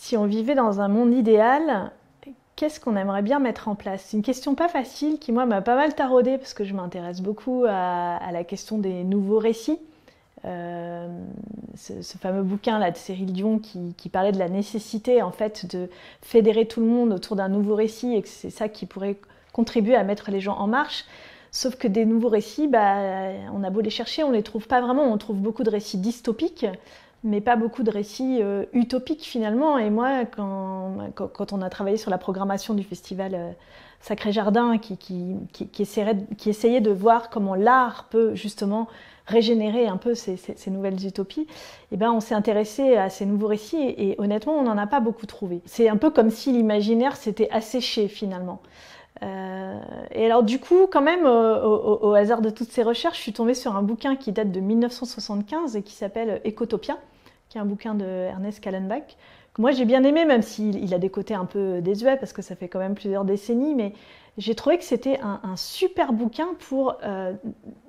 Si on vivait dans un monde idéal, qu'est-ce qu'on aimerait bien mettre en place? C'est une question pas facile qui, moi, m'a pas mal taraudée parce que je m'intéresse beaucoup à la question des nouveaux récits. Ce fameux bouquin là de Cyril Dion qui parlait de la nécessité en fait de fédérer tout le monde autour d'un nouveau récit et que c'est ça qui pourrait contribuer à mettre les gens en marche. Sauf que des nouveaux récits, on a beau les chercher, on les trouve pas vraiment. On trouve beaucoup de récits dystopiques, mais pas beaucoup de récits utopiques finalement. Et moi, quand on a travaillé sur la programmation du festival Sacré Jardin, qui essayait de voir comment l'art peut justement régénérer un peu ces nouvelles utopies, et on s'est intéressé à ces nouveaux récits et honnêtement, on n'en a pas beaucoup trouvé. C'est un peu comme si l'imaginaire s'était asséché finalement. Et alors du coup, quand même, au hasard de toutes ces recherches, je suis tombée sur un bouquin qui date de 1975 et qui s'appelle Ecotopia, qui est un bouquin de Ernest Callenbach, que moi j'ai bien aimé, même s'il a des côtés un peu désuets, parce que ça fait quand même plusieurs décennies, mais j'ai trouvé que c'était un super bouquin pour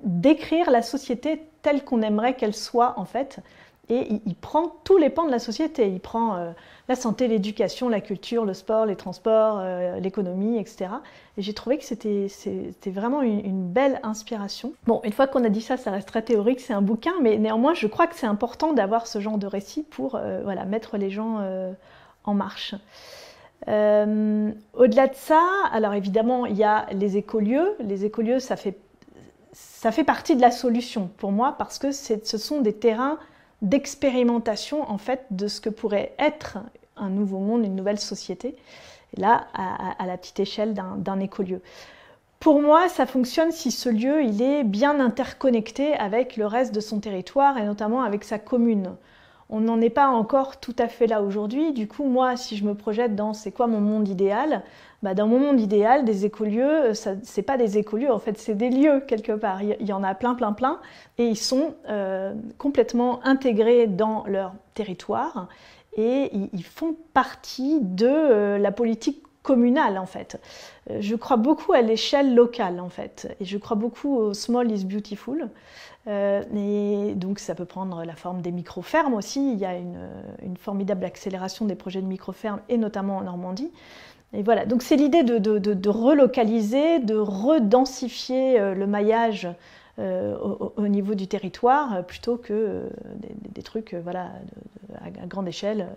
décrire la société telle qu'on aimerait qu'elle soit en fait. Et il prend tous les pans de la société. Il prend la santé, l'éducation, la culture, le sport, les transports, l'économie, etc. Et j'ai trouvé que c'était vraiment une belle inspiration. Bon, une fois qu'on a dit ça, ça reste très théorique, c'est un bouquin, mais néanmoins, je crois que c'est important d'avoir ce genre de récit pour mettre les gens en marche. Au-delà de ça, alors évidemment, il y a les écolieux. Les écolieux, ça fait partie de la solution pour moi parce que ce sont des terrains d'expérimentation en fait de ce que pourrait être un nouveau monde, une nouvelle société, et là à la petite échelle d'un écolieu. Pour moi, ça fonctionne si ce lieu il est bien interconnecté avec le reste de son territoire et notamment avec sa commune. On n'en est pas encore tout à fait là aujourd'hui. Du coup, moi, si je me projette dans c'est quoi mon monde idéal, dans mon monde idéal, des écolieux, c'est pas des écolieux, en fait, c'est des lieux quelque part. Il y en a plein, et ils sont complètement intégrés dans leur territoire et ils font partie de la politique communale, en fait. Je crois beaucoup à l'échelle locale, en fait, et je crois beaucoup au small is beautiful. Et donc ça peut prendre la forme des micro-fermes aussi. Il y a une formidable accélération des projets de micro-fermes, et notamment en Normandie. Et voilà, donc c'est l'idée de relocaliser, de redensifier le maillage au niveau du territoire, plutôt que des trucs à grande échelle,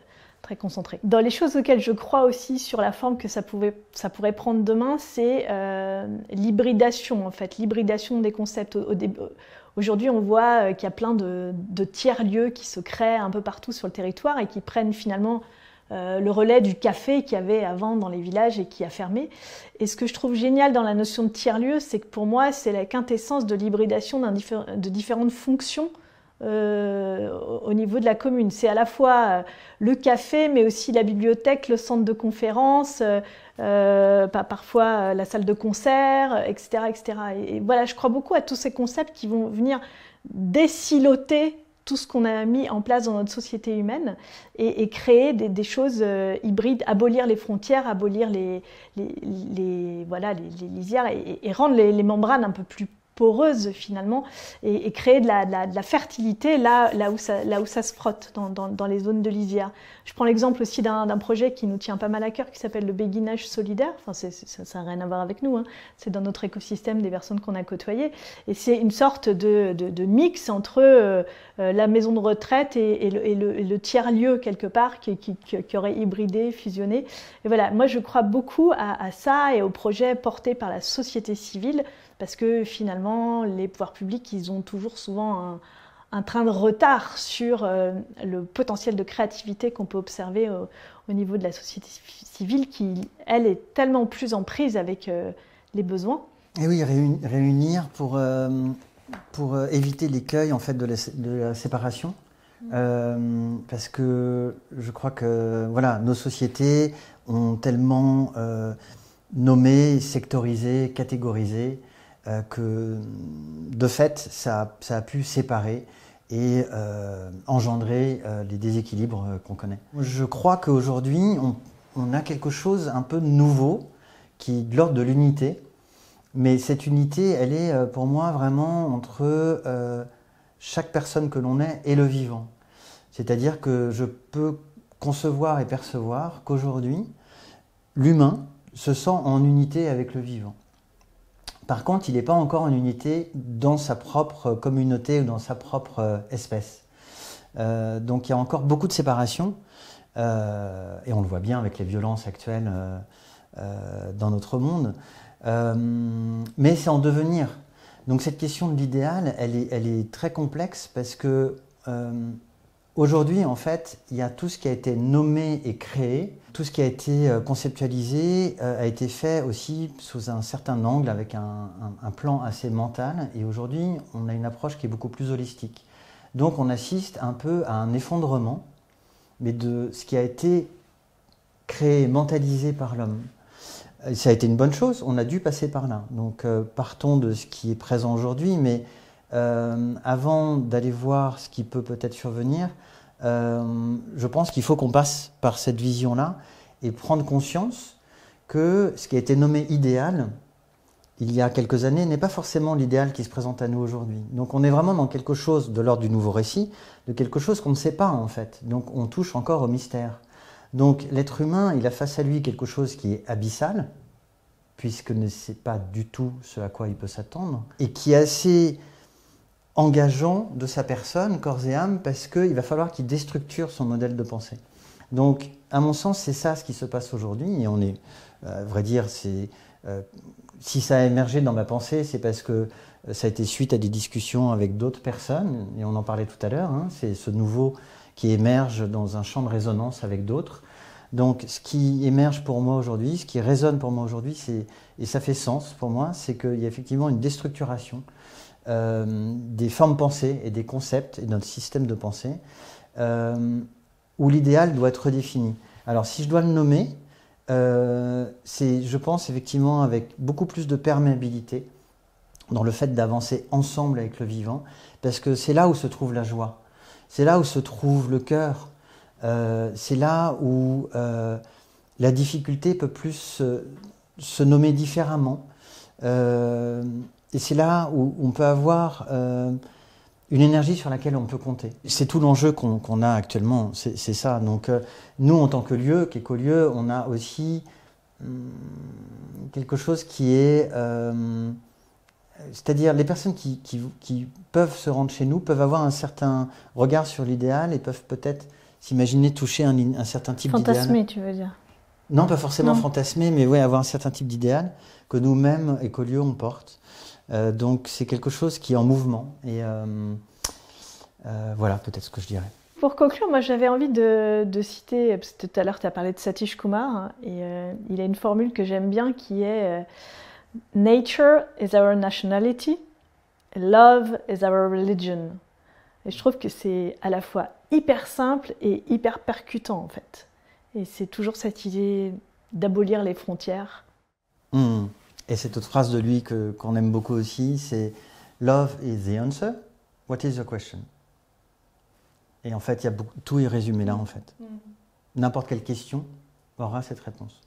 très concentrés. Dans les choses auxquelles je crois aussi sur la forme que ça pourrait prendre demain, c'est l'hybridation en fait, l'hybridation des concepts. Aujourd'hui, on voit qu'il y a plein de tiers-lieux qui se créent un peu partout sur le territoire et qui prennent finalement le relais du café qu'il y avait avant dans les villages et qui a fermé. Et ce que je trouve génial dans la notion de tiers-lieu, c'est que pour moi, c'est la quintessence de l'hybridation de différentes fonctions au niveau de la commune. C'est à la fois le café, mais aussi la bibliothèque, le centre de conférence, parfois la salle de concert, etc., etc. Et voilà, je crois beaucoup à tous ces concepts qui vont venir désiloter tout ce qu'on a mis en place dans notre société humaine et créer des choses hybrides, abolir les frontières, abolir les lisières et rendre les membranes un peu plus poreuses finalement et créer de la fertilité là où ça se frotte dans les zones de lisière. Je prends l'exemple aussi d'un projet qui nous tient pas mal à cœur qui s'appelle le béguinage solidaire. Enfin, ça n'a rien à voir avec nous, hein. C'est dans notre écosystème des personnes qu'on a côtoyées et c'est une sorte de mix entre la maison de retraite et le tiers-lieu quelque part qui aurait hybridé, fusionné. Et voilà, moi je crois beaucoup à ça et aux projets portés par la société civile parce que finalement les pouvoirs publics ils ont toujours souvent un train de retard sur le potentiel de créativité qu'on peut observer au niveau de la société civile qui, elle, est tellement plus en prise avec les besoins. Et oui, réunir pour éviter l'écueil en fait, de la séparation. Parce que je crois que voilà, nos sociétés ont tellement nommé, sectorisé, catégorisé que de fait ça a pu séparer et engendrer les déséquilibres qu'on connaît. Je crois qu'aujourd'hui on a quelque chose un peu nouveau qui est de l'ordre de l'unité, mais cette unité elle est pour moi vraiment entre chaque personne que l'on est et le vivant. C'est-à-dire que je peux concevoir et percevoir qu'aujourd'hui, l'humain se sent en unité avec le vivant. Par contre, il n'est pas encore en unité dans sa propre communauté ou dans sa propre espèce. Donc il y a encore beaucoup de séparation, et on le voit bien avec les violences actuelles dans notre monde, mais c'est en devenir. Donc cette question de l'idéal, elle est très complexe parce que aujourd'hui, en fait, il y a tout ce qui a été nommé et créé, tout ce qui a été conceptualisé a été fait aussi sous un certain angle, avec un plan assez mental. Et aujourd'hui, on a une approche qui est beaucoup plus holistique. Donc on assiste un peu à un effondrement, mais de ce qui a été créé, mentalisé par l'homme. Ça a été une bonne chose, on a dû passer par là. Donc partons de ce qui est présent aujourd'hui, mais avant d'aller voir ce qui peut peut-être survenir, je pense qu'il faut qu'on passe par cette vision-là et prendre conscience que ce qui a été nommé idéal, il y a quelques années, n'est pas forcément l'idéal qui se présente à nous aujourd'hui. Donc on est vraiment dans quelque chose de l'ordre du nouveau récit, de quelque chose qu'on ne sait pas en fait. Donc on touche encore au mystère. Donc l'être humain, il a face à lui quelque chose qui est abyssal, puisque ne sait pas du tout ce à quoi il peut s'attendre, et qui est assez engageant de sa personne, corps et âme, parce qu'il va falloir qu'il déstructure son modèle de pensée. Donc, à mon sens, c'est ça ce qui se passe aujourd'hui, et on est, à vrai dire, si ça a émergé dans ma pensée, c'est parce que ça a été suite à des discussions avec d'autres personnes, et on en parlait tout à l'heure, hein, c'est ce nouveau qui émerge dans un champ de résonance avec d'autres. Donc, ce qui émerge pour moi aujourd'hui, ce qui résonne pour moi aujourd'hui, et ça fait sens pour moi, c'est qu'il y a effectivement une déstructuration des formes pensées et des concepts et de notre système de pensée, où l'idéal doit être redéfini. Alors, si je dois le nommer, c'est, je pense, effectivement, avec beaucoup plus de perméabilité dans le fait d'avancer ensemble avec le vivant, parce que c'est là où se trouve la joie, c'est là où se trouve le cœur, c'est là où la difficulté peut plus se nommer différemment, et c'est là où on peut avoir une énergie sur laquelle on peut compter. C'est tout l'enjeu qu'on a actuellement, c'est ça. Donc nous, en tant que lieu, qu'écolieu, on a aussi quelque chose qui est... c'est-à-dire les personnes qui peuvent se rendre chez nous peuvent avoir un certain regard sur l'idéal et peuvent peut-être s'imaginer toucher un certain type d'idéal. Fantasmer, tu veux dire? Non, pas forcément fantasmer, mais ouais, avoir un certain type d'idéal que nous-mêmes, écolieux, on porte. Donc c'est quelque chose qui est en mouvement. Et voilà, peut-être ce que je dirais. Pour conclure, moi j'avais envie de citer, parce que tout à l'heure tu as parlé de Satish Kumar, hein, et il a une formule que j'aime bien qui est Nature is our nationality, love is our religion. Et je trouve que c'est à la fois hyper simple et hyper percutant en fait. Et c'est toujours cette idée d'abolir les frontières. Et cette autre phrase de lui qu'on aime beaucoup aussi, c'est « Love is the answer, what is your question ?» Et en fait, tout est résumé là en fait. N'importe quelle question aura cette réponse.